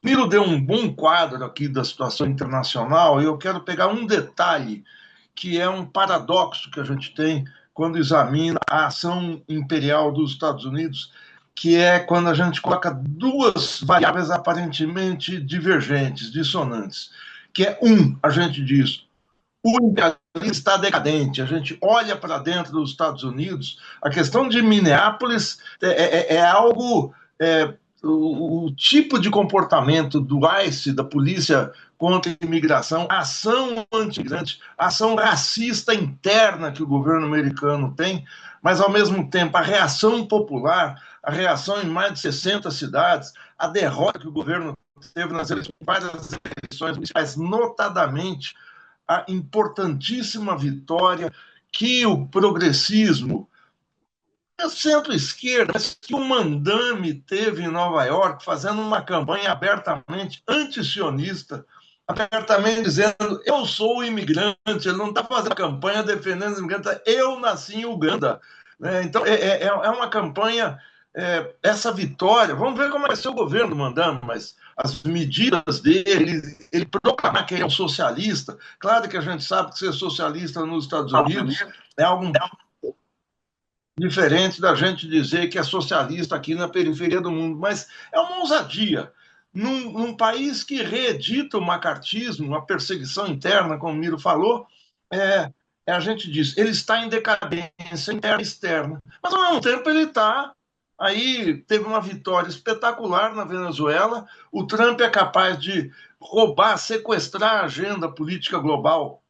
Miro deu um bom quadro aqui da situação internacional e eu quero pegar um detalhe que é um paradoxo que a gente tem quando examina a ação imperial dos Estados Unidos, que é quando a gente coloca duas variáveis aparentemente divergentes, dissonantes, que é a gente diz, o imperialismo está decadente. A gente olha para dentro dos Estados Unidos, a questão de Minneapolis é algo. O tipo de comportamento do ICE, da polícia contra a imigração, a ação anti-imigrante, a ação racista interna que o governo americano tem, mas, ao mesmo tempo, a reação popular, a reação em mais de 60 cidades, a derrota que o governo teve nas várias eleições municipais, notadamente a importantíssima vitória que o progressismo, a centro-esquerda, que o Mandame teve em Nova York, fazendo uma campanha abertamente anti-sionista, abertamente dizendo: eu sou o imigrante. Ele não está fazendo campanha defendendo os imigrantes, eu nasci em Uganda. Então, é uma campanha. Essa vitória, vamos ver como vai ser o governo Mandame, mas as medidas dele, ele proclamar que ele é um socialista. Claro que a gente sabe que ser socialista nos Estados Unidos é algo diferente da gente dizer que é socialista aqui na periferia do mundo, mas é uma ousadia. Num país que reedita o macartismo, uma perseguição interna, como o Miro falou, a gente diz, ele está em decadência interna e externa. Mas, ao mesmo tempo, ele está. Aí teve uma vitória espetacular na Venezuela. O Trump é capaz de roubar, sequestrar a agenda política global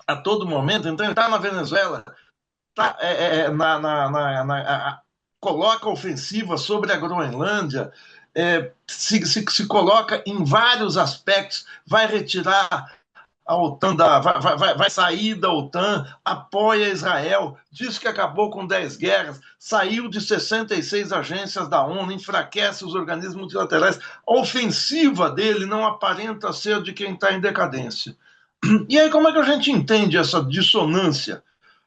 a todo momento. Então, ele está na Venezuela, tá, coloca ofensiva sobre a Groenlândia, se coloca em vários aspectos, vai retirar a OTAN, vai sair da OTAN, apoia Israel, diz que acabou com 10 guerras, saiu de 66 agências da ONU, enfraquece os organismos multilaterais. A ofensiva dele não aparenta ser de quem está em decadência. E aí, como é que a gente entende essa dissonância?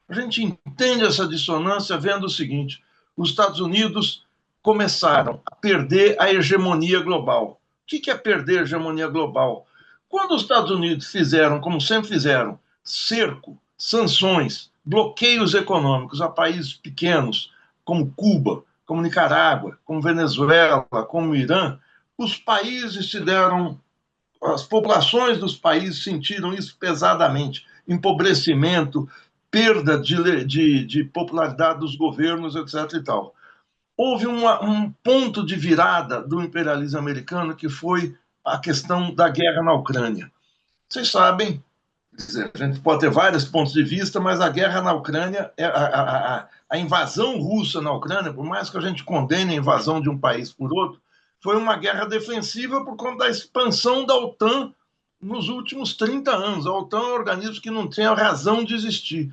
A gente entende essa dissonância vendo o seguinte: os Estados Unidos começaram a perder a hegemonia global. O que é perder a hegemonia global? Quando os Estados Unidos fizeram, como sempre fizeram, cerco, sanções, bloqueios econômicos a países pequenos, como Cuba, como Nicarágua, como Venezuela, como Irã, os países se deram, as populações dos países sentiram isso pesadamente, empobrecimento, perda de popularidade dos governos, etc. e tal. Houve um ponto de virada do imperialismo americano que foi a questão da guerra na Ucrânia. Vocês sabem, a gente pode ter vários pontos de vista, mas a guerra na Ucrânia, a invasão russa na Ucrânia, por mais que a gente condene a invasão de um país por outro, foi uma guerra defensiva por conta da expansão da OTAN nos últimos 30 anos. A OTAN é um organismo que não tem a razão de existir.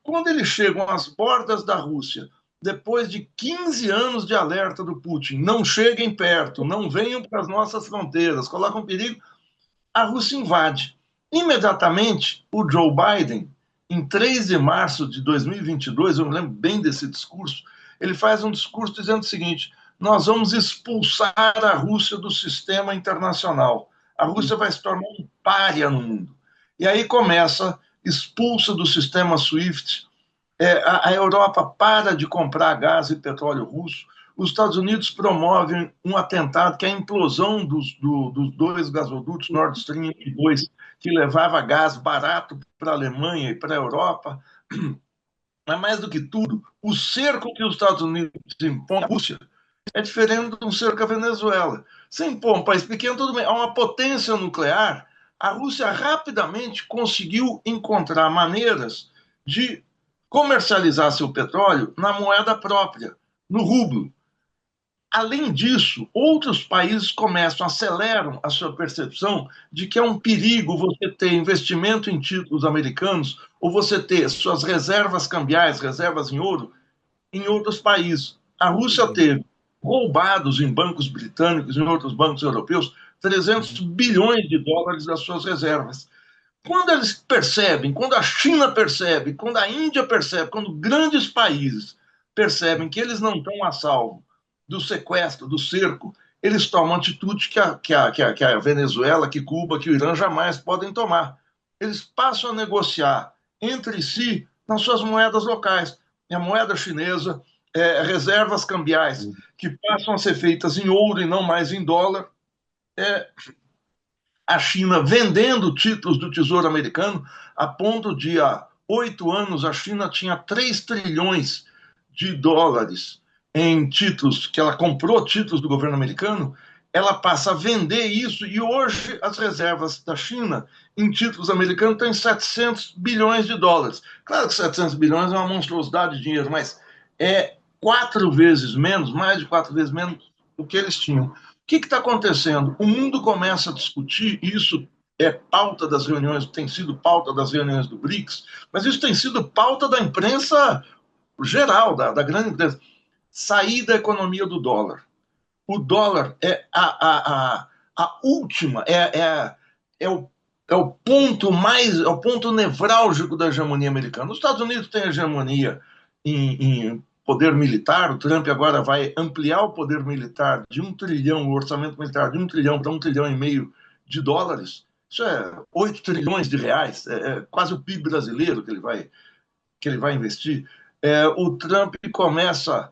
Quando eles chegam às bordas da Rússia, depois de 15 anos de alerta do Putin, não cheguem perto, não venham para as nossas fronteiras, colocam perigo, a Rússia invade. Imediatamente, o Joe Biden, em 3 de março de 2022, eu me lembro bem desse discurso, ele faz um discurso dizendo o seguinte: nós vamos expulsar a Rússia do sistema internacional. A Rússia vai se tornar um pária no mundo. E aí começa, expulsa do sistema SWIFT, a Europa para de comprar gás e petróleo russo, os Estados Unidos promovem um atentado, que é a implosão dos dois gasodutos Nord Stream 1 e 2, que levava gás barato para a Alemanha e para a Europa. Mas, mais do que tudo, o cerco que os Estados Unidos impõem à Rússia é diferente de um cerco à Venezuela. Você impõe um país pequeno, tudo bem. Há uma potência nuclear, a Rússia rapidamente conseguiu encontrar maneiras de comercializar seu petróleo na moeda própria, no rublo. Além disso, outros países começam, aceleram a sua percepção de que é um perigo você ter investimento em títulos americanos ou você ter suas reservas cambiais, reservas em ouro, em outros países. A Rússia teve roubados em bancos britânicos e em outros bancos europeus 300 bilhões de dólares das suas reservas. Quando eles percebem, quando a China percebe, quando a Índia percebe, quando grandes países percebem que eles não estão a salvo do sequestro, do cerco, eles tomam atitude que a Venezuela, que Cuba, que o Irã jamais podem tomar. Eles passam a negociar entre si nas suas moedas locais. E a moeda chinesa, reservas cambiais que passam a ser feitas em ouro e não mais em dólar. A China vendendo títulos do Tesouro Americano, a ponto de, há 8 anos, a China tinha 3 trilhões de dólares em títulos, que ela comprou títulos do governo americano, ela passa a vender isso, e hoje as reservas da China em títulos americanos têm 700 bilhões de dólares. Claro que 700 bilhões é uma monstruosidade de dinheiro, mas é 4 vezes menos, mais de 4 vezes menos do que eles tinham. O que está acontecendo? O mundo começa a discutir, e isso é pauta das reuniões, tem sido pauta das reuniões do BRICS, mas isso tem sido pauta da imprensa geral, da grande imprensa. Sair da economia do dólar. O dólar é a última, o ponto mais, é o ponto nevrálgico da hegemonia americana. Os Estados Unidos têm hegemonia em poder militar, o Trump agora vai ampliar o poder militar de 1 trilhão, o orçamento militar de 1 trilhão para 1,5 trilhão de dólares. Isso é 8 trilhões de reais, é quase o PIB brasileiro que ele vai investir. O Trump começa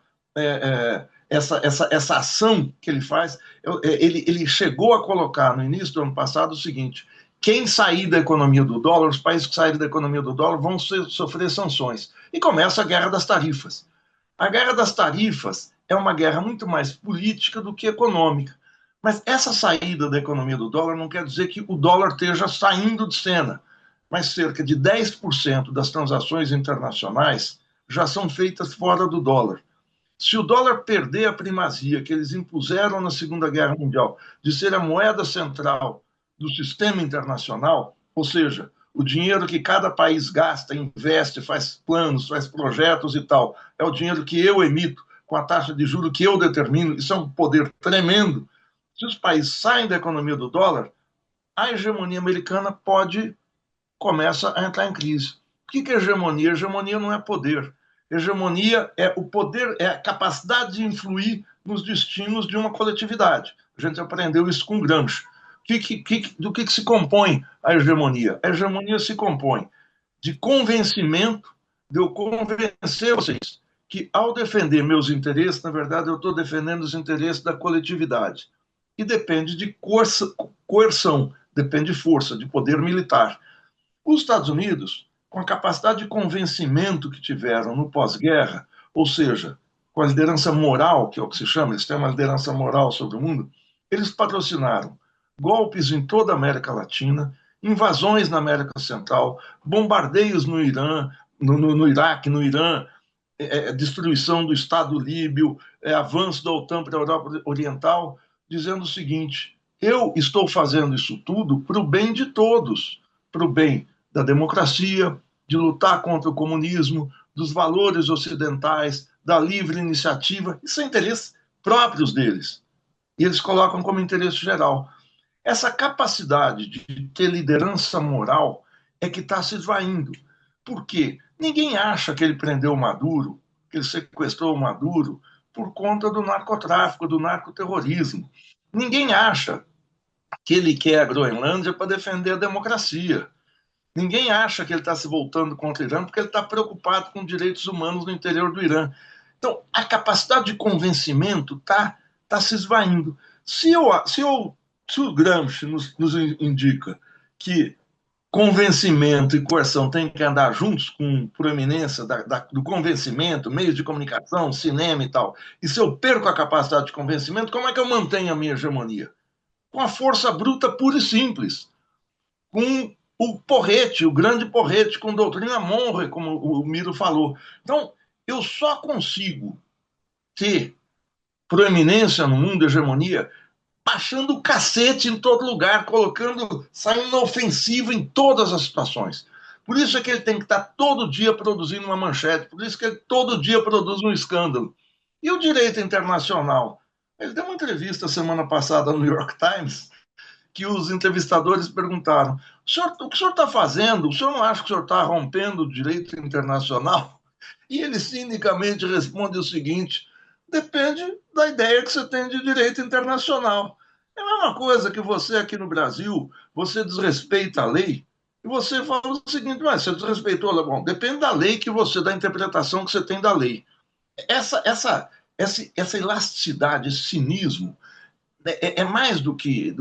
essa ação que ele faz, ele chegou a colocar no início do ano passado o seguinte: quem sair da economia do dólar, os países que saírem da economia do dólar vão sofrer sanções. E começa a guerra das tarifas. A guerra das tarifas é uma guerra muito mais política do que econômica. Mas essa saída da economia do dólar não quer dizer que o dólar esteja saindo de cena. Mas cerca de 10% das transações internacionais já são feitas fora do dólar. Se o dólar perder a primazia que eles impuseram na Segunda Guerra Mundial de ser a moeda central do sistema internacional, ou seja, o dinheiro que cada país gasta, investe, faz planos, faz projetos e tal, é o dinheiro que eu emito com a taxa de juros que eu determino, isso é um poder tremendo. Se os países saem da economia do dólar, a hegemonia americana começa a entrar em crise. O que é hegemonia? Hegemonia não é poder. Hegemonia é o poder, é a capacidade de influir nos destinos de uma coletividade. A gente aprendeu isso com Gramsci. Do que se compõe a hegemonia? A hegemonia se compõe de convencimento, de eu convencer vocês que, ao defender meus interesses, na verdade, eu estou defendendo os interesses da coletividade. E depende de coerção, depende de força, de poder militar. Os Estados Unidos, com a capacidade de convencimento que tiveram no pós-guerra, ou seja, com a liderança moral, que é o que se chama, eles têm uma liderança moral sobre o mundo, eles patrocinaram golpes em toda a América Latina, invasões na América Central, bombardeios no Irã, no Iraque, no Irã, destruição do Estado líbio, avanço da OTAN para a Europa Oriental, dizendo o seguinte: eu estou fazendo isso tudo para o bem de todos, para o bem da democracia, de lutar contra o comunismo, dos valores ocidentais, da livre iniciativa, isso são interesses próprios deles. E eles colocam como interesse geral. Essa capacidade de ter liderança moral é que está se esvaindo. Por quê? Ninguém acha que ele prendeu o Maduro, que ele sequestrou o Maduro por conta do narcotráfico, do narcoterrorismo. Ninguém acha que ele quer a Groenlândia para defender a democracia. Ninguém acha que ele está se voltando contra o Irã porque ele está preocupado com direitos humanos no interior do Irã. Então, a capacidade de convencimento está se esvaindo. Se o Gramsci nos indica que convencimento e coerção têm que andar juntos, com proeminência do convencimento, meios de comunicação, cinema e tal, e se eu perco a capacidade de convencimento, como é que eu mantenho a minha hegemonia? Com a força bruta pura e simples, com o porrete, o grande porrete, com doutrina Monroe, como o Miro falou. Então, eu só consigo ter proeminência no mundo, hegemonia, baixando o cacete em todo lugar, saindo na ofensiva em todas as situações. Por isso é que ele tem que estar todo dia produzindo uma manchete, por isso que ele todo dia produz um escândalo. E o direito internacional? Ele deu uma entrevista semana passada no New York Times, que os entrevistadores perguntaram: o que o senhor está fazendo? O senhor não acha que o senhor está rompendo o direito internacional? E ele cinicamente responde o seguinte: depende da ideia que você tem de direito internacional. É a mesma coisa que você aqui no Brasil, você desrespeita a lei, e você fala o seguinte, mas você desrespeitou a lei. Bom, depende da lei que você, da interpretação que você tem da lei. Essa elasticidade, esse cinismo, é mais do que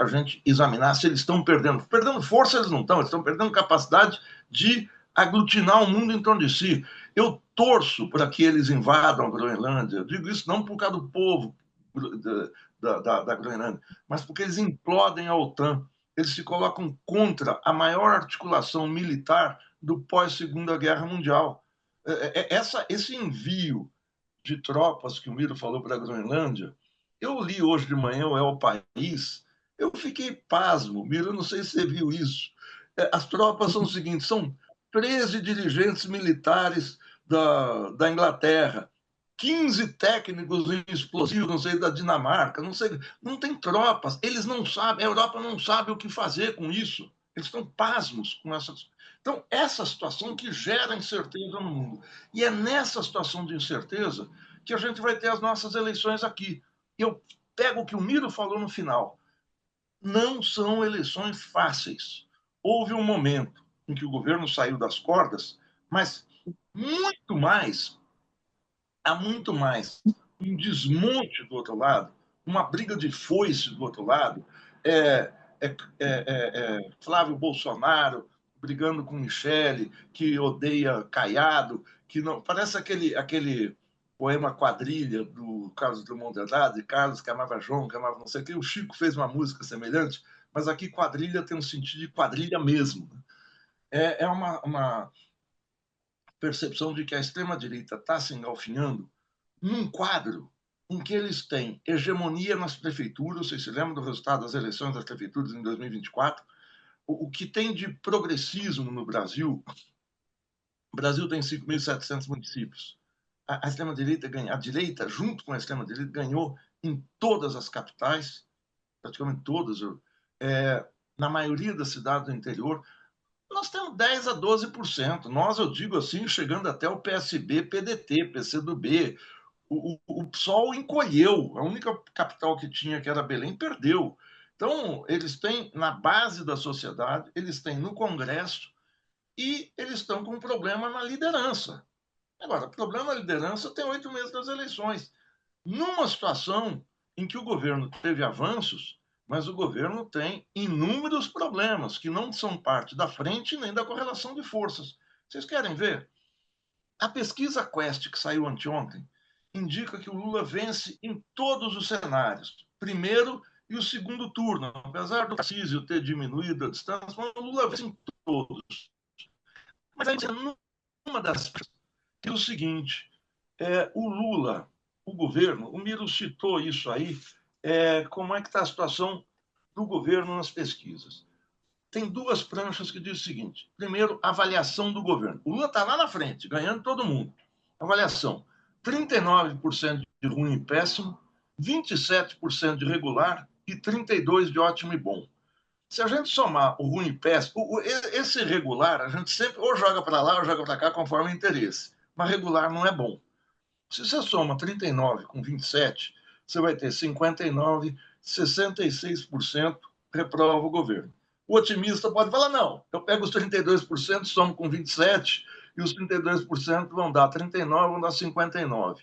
a gente examinar se eles estão perdendo. Perdendo força, eles não estão, eles estão perdendo capacidade de aglutinar o mundo em torno de si. Eu torço para que eles invadam a Groenlândia. Eu digo isso não por causa do povo da Groenlândia, mas porque eles implodem a OTAN. Eles se colocam contra a maior articulação militar do pós-Segunda Guerra Mundial. Esse envio de tropas que o Miro falou para a Groenlândia, eu li hoje de manhã o El País, eu fiquei pasmo, Miro, eu não sei se você viu isso. As tropas são o seguinte, são 13 dirigentes militares da Inglaterra, 15 técnicos em explosivos, não sei, da Dinamarca, não sei, não tem tropas, eles não sabem, a Europa não sabe o que fazer com isso. Eles estão pasmos com essas. Então, essa situação que gera incerteza no mundo. E é nessa situação de incerteza que a gente vai ter as nossas eleições aqui. Eu pego o que o Miro falou no final. Não são eleições fáceis. Houve um momento em que o governo saiu das cordas, mas muito mais, há muito mais um desmonte do outro lado, uma briga de foice do outro lado. É, Flávio Bolsonaro brigando com Michele, que odeia Caiado, que não. Parece aquele poema Quadrilha do Carlos Drummond de Andrade, Carlos que amava João, que amava não sei o que. O Chico fez uma música semelhante, mas aqui quadrilha tem um sentido de quadrilha mesmo. É uma percepção de que a extrema-direita está se engalfinhando num quadro em que eles têm hegemonia nas prefeituras. Vocês se lembram do resultado das eleições das prefeituras em 2024? O que tem de progressismo no Brasil? O Brasil tem 5.700 municípios. A extrema-direita ganha, a direita, junto com a extrema-direita, ganhou em todas as capitais, praticamente todas, na maioria das cidades do interior. Nós temos 10 a 12%. Nós, eu digo assim, chegando até o PSB, PDT, PCdoB. O PSOL encolheu. A única capital que tinha, que era Belém, perdeu. Então, eles têm na base da sociedade, eles têm no Congresso e eles estão com um problema na liderança. Agora, problema na liderança tem 8 meses das eleições. Numa situação em que o governo teve avanços, mas o governo tem inúmeros problemas que não são parte da frente nem da correlação de forças. Vocês querem ver? A pesquisa Quest, que saiu anteontem, indica que o Lula vence em todos os cenários. Primeiro e o segundo turno. Apesar do Tarcísio ter diminuído a distância, o Lula vence em todos. Mas aí, numa das que é o seguinte, o Lula, o governo, o Miro citou isso aí, como é que está a situação do governo nas pesquisas. Tem duas pranchas que diz o seguinte. Primeiro, avaliação do governo. O Lula está lá na frente, ganhando todo mundo. Avaliação, 39% de ruim e péssimo, 27% de regular e 32% de ótimo e bom. Se a gente somar o ruim e péssimo, esse regular, a gente sempre ou joga para lá ou joga para cá conforme o interesse. Mas regular não é bom. Se você soma 39 com 27, você vai ter 59, 66% reprova o governo. O otimista pode falar, não, eu pego os 32%, somo com 27, e os 32% vão dar 39, vão dar 59.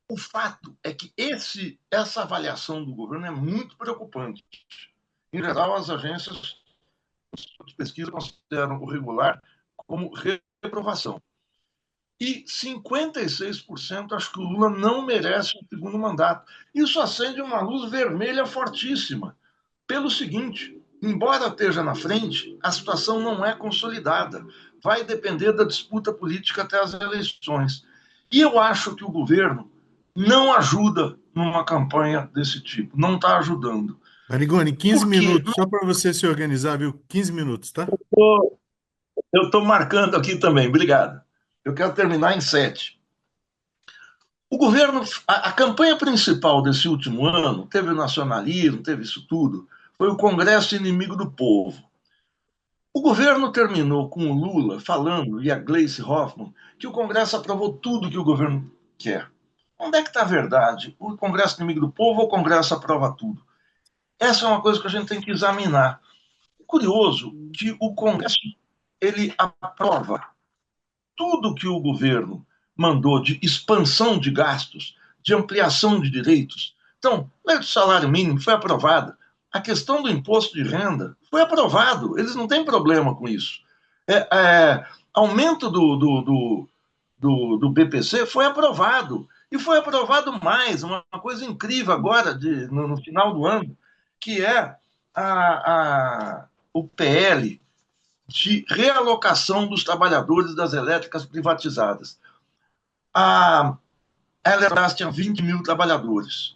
O fato é que essa avaliação do governo é muito preocupante. Em geral, as agências de pesquisa consideram o regular como reprovação. E 56% acham que o Lula não merece um segundo mandato. Isso acende uma luz vermelha fortíssima. Pelo seguinte, embora esteja na frente, a situação não é consolidada. Vai depender da disputa política até as eleições. E eu acho que o governo não ajuda numa campanha desse tipo. Não está ajudando. Marigoni, 15 Porque minutos, só para você se organizar, viu? 15 minutos, tá? eu estou marcando aqui também, obrigado. Eu quero terminar em 7. O governo, a campanha principal desse último ano, teve o nacionalismo, teve isso tudo, foi o Congresso Inimigo do Povo. O governo terminou com o Lula falando, e a Gleice Hoffmann, que o Congresso aprovou tudo que o governo quer. Onde é que está a verdade? O Congresso inimigo do povo ou o Congresso aprova tudo? Essa é uma coisa que a gente tem que examinar. É curioso que o Congresso ele aprova tudo que o governo mandou de expansão de gastos, de ampliação de direitos. Então, a lei do salário mínimo foi aprovada. A questão do imposto de renda foi aprovado. Eles não têm problema com isso. Aumento do BPC foi aprovado. E foi aprovado mais, uma coisa incrível agora, no final do ano, que é o PL de realocação dos trabalhadores das elétricas privatizadas. A Eletrobras tinha 20 mil trabalhadores.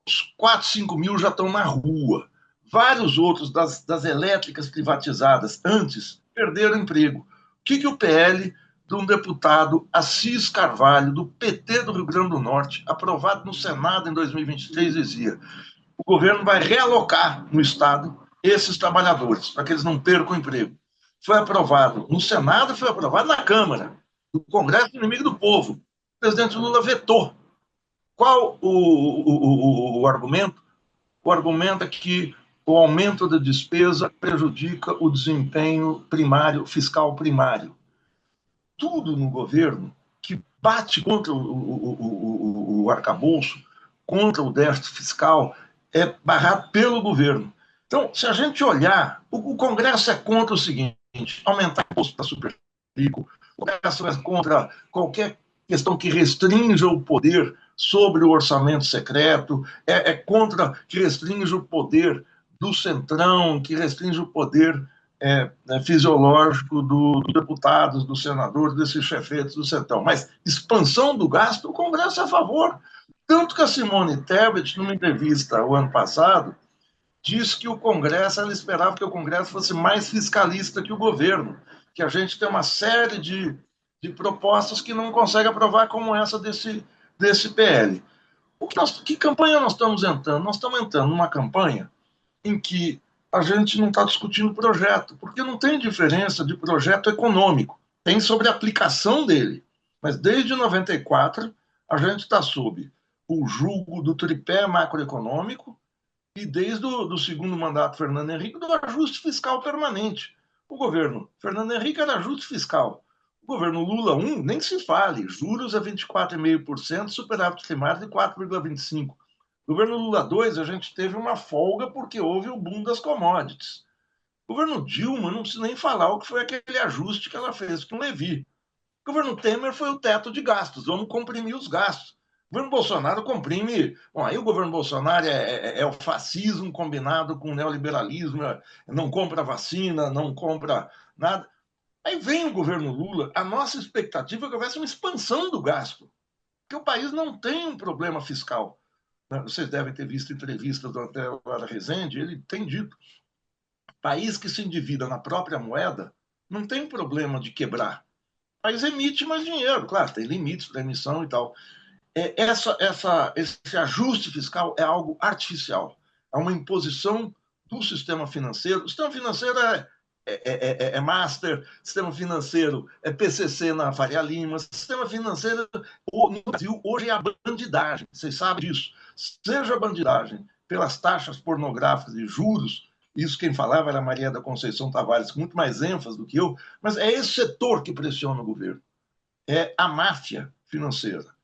Os 4, 5 mil já estão na rua. Vários outros das elétricas privatizadas antes perderam emprego. O que o PL de um deputado Assis Carvalho, do PT do Rio Grande do Norte, aprovado no Senado em 2023, dizia: o governo vai realocar no Estado esses trabalhadores, para que eles não percam o emprego. Foi aprovado no Senado, foi aprovado na Câmara, no Congresso Inimigo do Povo. O presidente Lula vetou. Qual o argumento? O argumento é que o aumento da despesa prejudica o desempenho primário, fiscal primário. Tudo no governo que bate contra o arcabouço, contra o déficit fiscal, é barrado pelo governo. Então, se a gente olhar, o Congresso é contra o seguinte: aumentar o imposto para super rico, o Congresso é contra qualquer questão que restrinja o poder sobre o orçamento secreto, é contra que restrinja o poder do centrão, que restringe o poder fisiológico dos deputados, dos senadores, desses chefetes do centrão. Mas expansão do gasto, o Congresso é a favor. Tanto que a Simone Tebet, numa entrevista o ano passado, disse que o Congresso, ela esperava que o Congresso fosse mais fiscalista que o governo, que a gente tem uma série de propostas que não consegue aprovar, como essa desse PL. Que campanha nós estamos entrando? Nós estamos entrando numa campanha em que a gente não está discutindo projeto, porque não tem diferença de projeto econômico. Tem sobre a aplicação dele. Mas desde 94, a gente está sob o jugo do tripé macroeconômico e desde o segundo mandato Fernando Henrique, do ajuste fiscal permanente. O governo Fernando Henrique era ajuste fiscal. O governo Lula 1, nem se fale, juros a 24,5%, superávit primário de 4,25%. No governo Lula 2, a gente teve uma folga porque houve o boom das commodities. O governo Dilma, não precisa nem falar o que foi aquele ajuste que ela fez com o Levi. O governo Temer foi o teto de gastos, vamos comprimir os gastos. O governo Bolsonaro comprime. Bom, aí o governo Bolsonaro é o fascismo combinado com o neoliberalismo, não compra vacina, não compra nada. Aí vem o governo Lula, a nossa expectativa é que houvesse uma expansão do gasto, porque o país não tem um problema fiscal. Vocês devem ter visto entrevistas do Antero Rezende, ele tem dito: país que se endivida na própria moeda não tem problema de quebrar. O país emite mais dinheiro, claro, tem limites para emissão e tal. Esse ajuste fiscal é algo artificial, é uma imposição do sistema financeiro. O sistema financeiro é master, sistema financeiro é PCC na Faria Lima, sistema financeiro no Brasil hoje é a bandidagem, vocês sabem disso. Seja a bandidagem pelas taxas pornográficas e juros, isso quem falava era a Maria da Conceição Tavares, com muito mais ênfase do que eu, mas é esse setor que pressiona o governo, é a máfia financeira.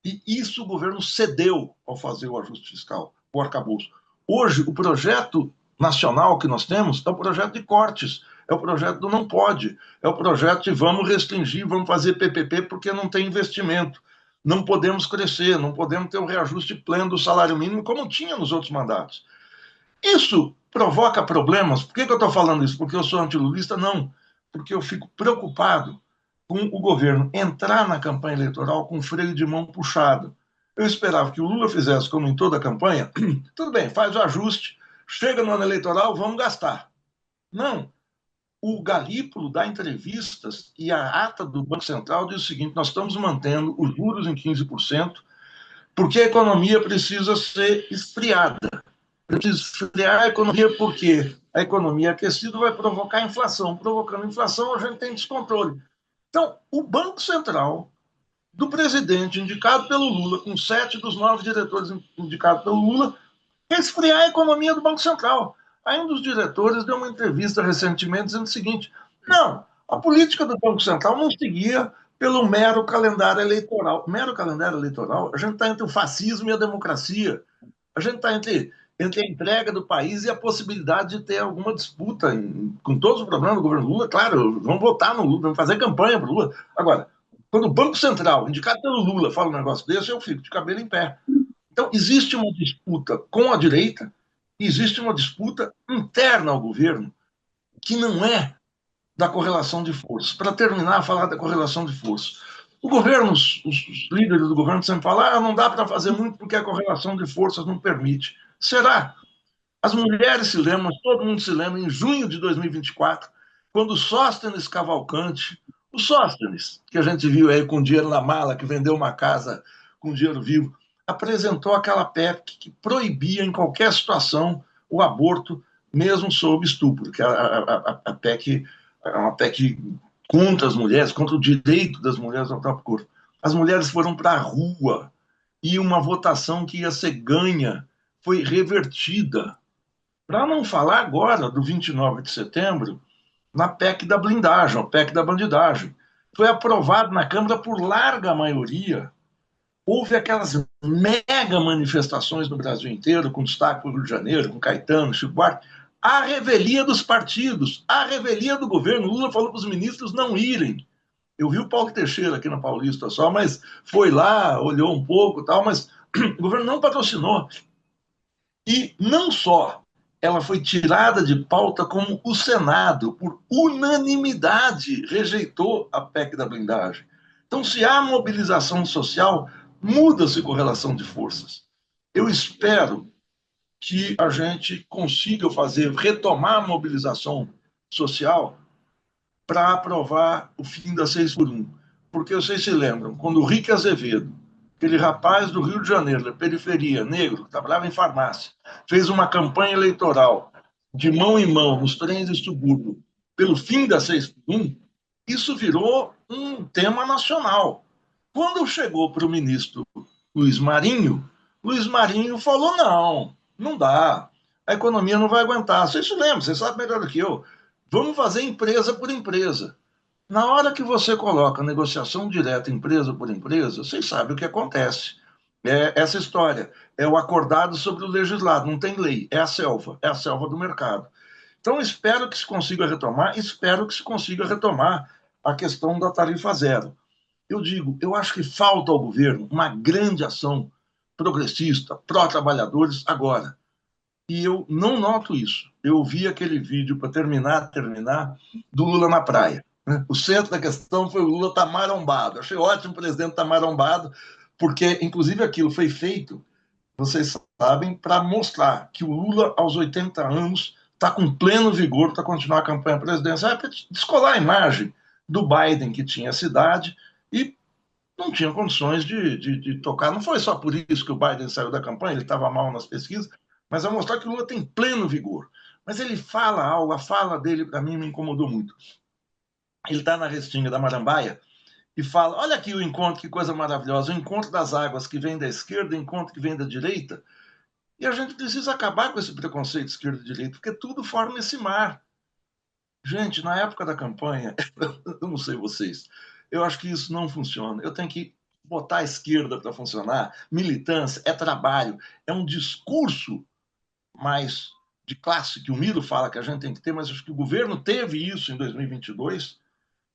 E isso o governo cedeu ao fazer o ajuste fiscal, o arcabouço. Hoje, o projeto nacional que nós temos é o projeto de cortes, é o projeto do não pode, é o projeto de vamos restringir, vamos fazer PPP porque não tem investimento. Não podemos crescer, não podemos ter um reajuste pleno do salário mínimo como tinha nos outros mandatos. Isso provoca problemas. Por que eu estou falando isso? Porque eu sou antilulista? Não. Porque eu fico preocupado com o governo entrar na campanha eleitoral com freio de mão puxado. Eu esperava que o Lula fizesse como em toda a campanha. Tudo bem, faz o ajuste, chega no ano eleitoral, vamos gastar. Não. O Galípolo dá entrevistas e a ata do Banco Central diz o seguinte: nós estamos mantendo os juros em 15%, porque a economia precisa ser esfriada. Precisa esfriar a economia porque a economia aquecida vai provocar inflação. Provocando inflação, a gente tem descontrole. Então, o Banco Central do presidente indicado pelo Lula, com 7 dos 9 diretores indicados pelo Lula, resfriar a economia do Banco Central. Aí um dos diretores deu uma entrevista recentemente dizendo o seguinte: não, a política do Banco Central não seguia pelo mero calendário eleitoral. Mero calendário eleitoral? A gente está entre o fascismo e a democracia. A gente está entre a entrega do país e a possibilidade de ter alguma disputa com todos os problemas do governo Lula. Claro, vamos votar no Lula, vamos fazer campanha para o Lula. Agora, quando o Banco Central, indicado pelo Lula, fala um negócio desse, eu fico de cabelo em pé. Então, existe uma disputa com a direita, existe uma disputa interna ao governo, que não é da correlação de forças. Para terminar, falar da correlação de forças. O governo, os líderes do governo sempre falam, não dá para fazer muito porque a correlação de forças não permite. Será? As mulheres se lembram, todo mundo se lembra, em junho de 2024, quando Sóstenes Cavalcante, o Sóstenes, que a gente viu aí com dinheiro na mala, que vendeu uma casa com dinheiro vivo, apresentou aquela PEC que proibia em qualquer situação o aborto, mesmo sob estupro, que a PEC é uma PEC contra as mulheres, contra o direito das mulheres ao próprio corpo. As mulheres foram para a rua e uma votação que ia ser ganha foi revertida. Para não falar agora do 29 de setembro, na PEC da blindagem, a PEC da bandidagem. Foi aprovado na Câmara por larga maioria. Houve aquelas mega manifestações no Brasil inteiro, com destaque para o Rio de Janeiro, com Caetano, Chico Buarque, a revelia dos partidos, a revelia do governo. Lula falou para os ministros não irem. Eu vi o Paulo Teixeira aqui na Paulista só, mas foi lá, olhou um pouco e tal, mas o governo não patrocinou. E não só ela foi tirada de pauta, como o Senado, por unanimidade, rejeitou a PEC da blindagem. Então, se há mobilização social, muda-se correlação de forças. Eu espero que a gente consiga retomar a mobilização social para aprovar o fim da 6x1. Porque vocês se lembram, quando o Rick Azevedo, aquele rapaz do Rio de Janeiro, da periferia, negro, que trabalhava em farmácia, fez uma campanha eleitoral de mão em mão nos trens de subúrbio pelo fim da 6x1, isso virou um tema nacional. Quando chegou para o ministro Luiz Marinho falou, não dá, a economia não vai aguentar. Vocês se lembram, vocês sabem melhor do que eu. Vamos fazer empresa por empresa. Na hora que você coloca negociação direta empresa por empresa, vocês sabem o que acontece. É essa história. É o acordado sobre o legislado, não tem lei, é a selva do mercado. Então, espero que se consiga retomar a questão da tarifa zero. Eu acho que falta ao governo uma grande ação progressista, pró-trabalhadores, agora. E eu não noto isso. Eu vi aquele vídeo, para terminar, do Lula na praia. O centro da questão foi o Lula estar marombado. Achei ótimo o presidente estar marombado, porque, inclusive, aquilo foi feito, vocês sabem, para mostrar que o Lula, aos 80 anos, está com pleno vigor para continuar a campanha presidencial, para descolar a imagem do Biden, que tinha a cidade e não tinha condições de tocar. Não foi só por isso que o Biden saiu da campanha, ele estava mal nas pesquisas, mas é mostrar que o Lula tem pleno vigor. Mas ele fala algo, a fala dele, para mim, me incomodou muito. Ele está na Restinga da Marambaia e fala, olha aqui o encontro, que coisa maravilhosa, o encontro das águas que vem da esquerda, o encontro que vem da direita. E a gente precisa acabar com esse preconceito esquerda e direita, porque tudo forma esse mar. Gente, na época da campanha, eu não sei vocês, eu acho que isso não funciona. Eu tenho que botar a esquerda para funcionar. Militância é trabalho, é um discurso mais de classe que o Miro fala que a gente tem que ter, mas acho que o governo teve isso em 2022,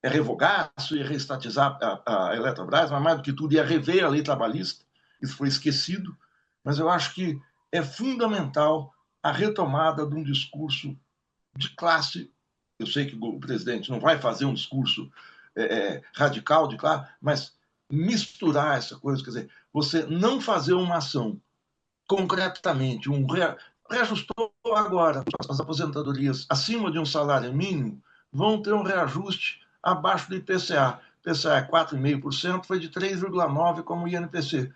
é revogar, ia reestatizar a Eletrobras, mas mais do que tudo ia rever a lei trabalhista, isso foi esquecido, mas eu acho que é fundamental a retomada de um discurso de classe. Eu sei que o presidente não vai fazer um discurso radical de classe, mas misturar essa coisa, quer dizer, você não fazer uma ação concretamente, reajustou agora as aposentadorias acima de um salário mínimo, vão ter um reajuste abaixo do IPCA. O IPCA é 4,5%, foi de 3,9% como o INPC.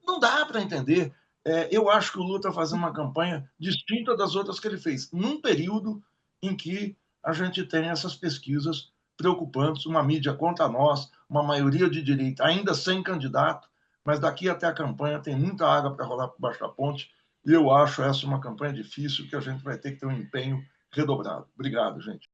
Não dá para entender. Eu acho que o Lula está fazendo uma campanha distinta das outras que ele fez, num período em que a gente tem essas pesquisas preocupantes, uma mídia contra nós, uma maioria de direita, ainda sem candidato, mas daqui até a campanha tem muita água para rolar por baixo da ponte, e eu acho essa uma campanha difícil, que a gente vai ter que ter um empenho redobrado. Obrigado, gente.